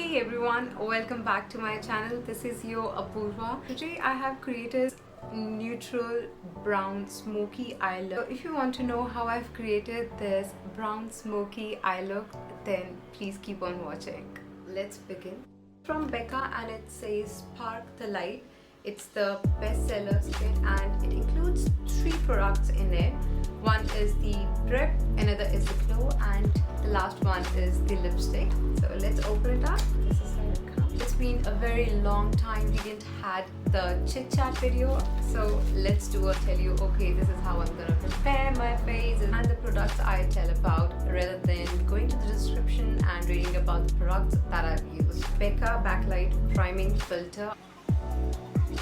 Hey everyone, welcome back to my channel. This is your Apoorva. Today I have created neutral brown smoky eye look. So if you want to know how I've created this brown smoky eye look, then please keep on watching. Let's begin. From Becca, and it says Spark the Light. It's the bestseller kit and it includes 3 products in it. One is the prep, another is the glow, and the last one is the lipstick. So let's open it up. This is how it comes. It's been a very long time we didn't had the chit chat video, so let's tell you, okay, this is how I'm gonna prepare my face and the products I tell about, rather than going to the description and reading about the products that I've used. Becca Backlight Priming Filter.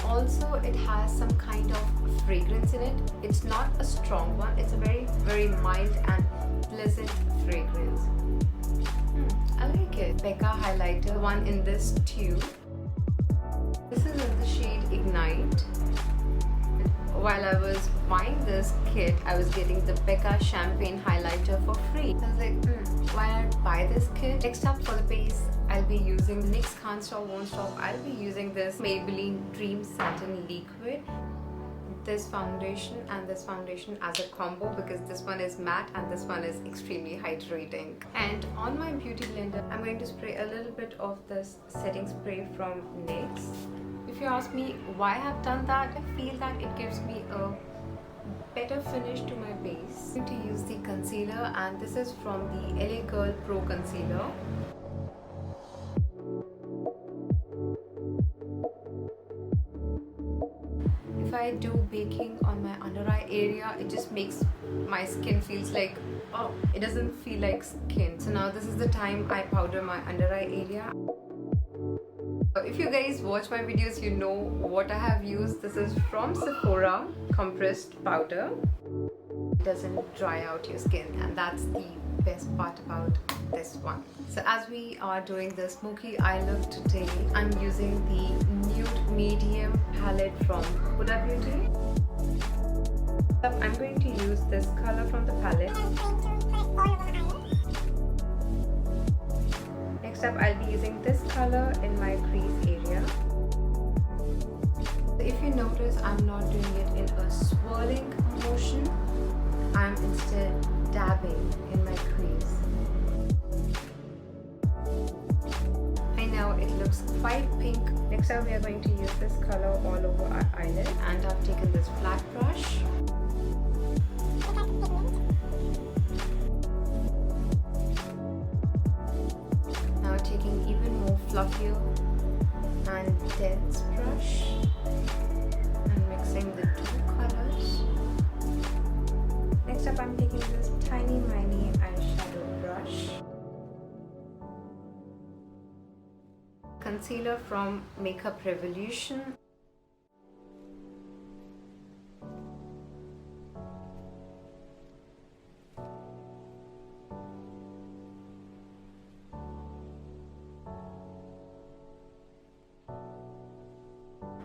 Also, it has some kind of fragrance in it. It's not a strong one, it's a very mild and pleasant fragrance. I like it. Becca highlighter, one in this tube. This is in the shade Ignite. While I was buying this kit, I was getting the Becca Champagne highlighter for free. I was like, why not buy this kit? Next up, for the base, I'll be using NYX Can't Stop Won't Stop. I'll be using this Maybelline Dream Satin Liquid. This foundation and this foundation as a combo, because this one is matte and this one is extremely hydrating. And on my beauty blender, I'm going to spray a little bit of this setting spray from NYX. If you ask me why I have done that, I feel that it gives me a better finish to my base. I'm going to use the concealer, and this is from the LA Girl Pro Concealer. If I do baking on my under eye area, it just makes my skin feels like, oh, it doesn't feel like skin. So now this is the time I powder my under eye area. If you guys watch my videos, you know what I have used. This is from Sephora compressed powder. It doesn't dry out your skin, and that's the best part about this one. So as we are doing the smoky eye look today, I'm using the nude medium palette from Huda Beauty. I'm going to use this color from the palette. Next up, I'll be using this color in my crease area. So if you notice, I'm not doing it in a swirling motion. I'm instead dabbing in my crease. I know it looks quite pink. Next up, we are going to use this color all over our eyelid, and I've taken this flat brush. Now taking even more fluffier and dense brush and mixing the 2 colors. Next up, I'm taking this tiny eyeshadow brush. Concealer from Makeup Revolution.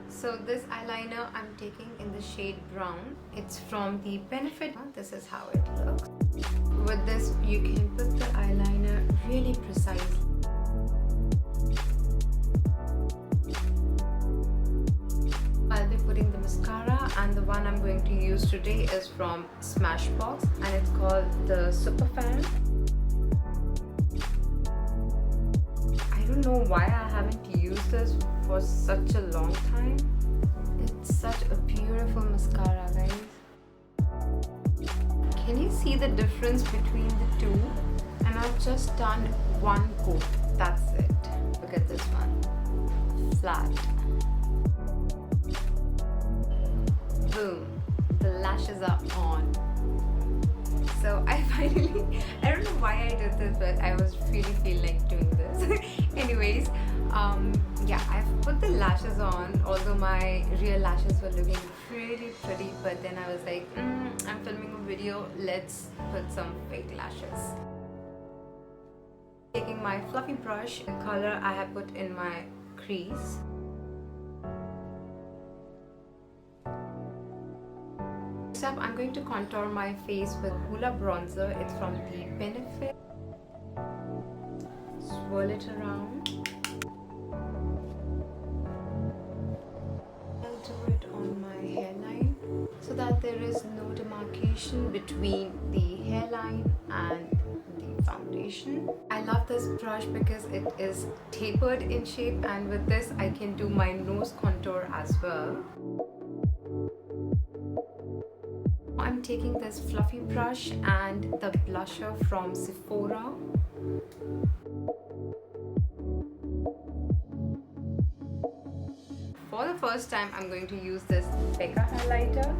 So this eyeliner I'm taking in the shade brown. It's from the Benefit. This is how it looks. With this, you can put the eyeliner really precisely. I'll be putting the mascara, and the one I'm going to use today is from Smashbox, and it's called the Super Fan. I don't know why I haven't used this for such a long time. It's such a beautiful mascara, guys. Can you see the difference between the two? And I've just done 1 coat. That's it. Look at this one. Flat. Boom. The lashes are on. So I don't know why I did this, but I was really feeling like doing this. Anyways, yeah, I've put the lashes on, although my real lashes were looking really pretty, but then I was like, I'm filming a video, let's put some fake lashes. Taking my fluffy brush, the color I have put in my crease. Next up, I'm going to contour my face with Hoola bronzer. It's from the Benefit. Swirl it around. that there is no demarcation between the hairline and the foundation. I love this brush because it is tapered in shape, and with this I can do my nose contour as well. I'm taking this fluffy brush and the blusher from Sephora. For the first time, I'm going to use this Becca highlighter.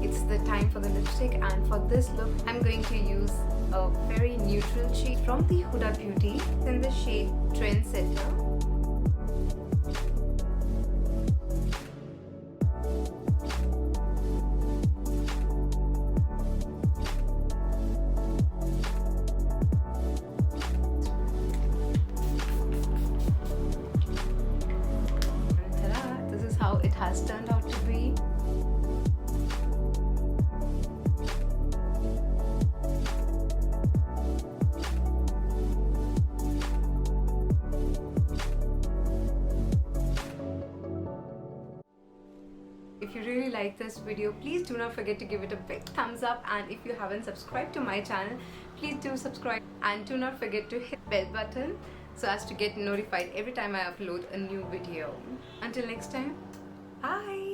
It's the time for the lipstick, and for this look, I'm going to use a very neutral shade from the Huda Beauty in the shade Trendsetter. How it has turned out to be. If you really like this video, please do not forget to give it a big thumbs up, and if you haven't subscribed to my channel, please do subscribe, and do not forget to hit the bell button so as to get notified every time I upload a new video. Until next time, bye!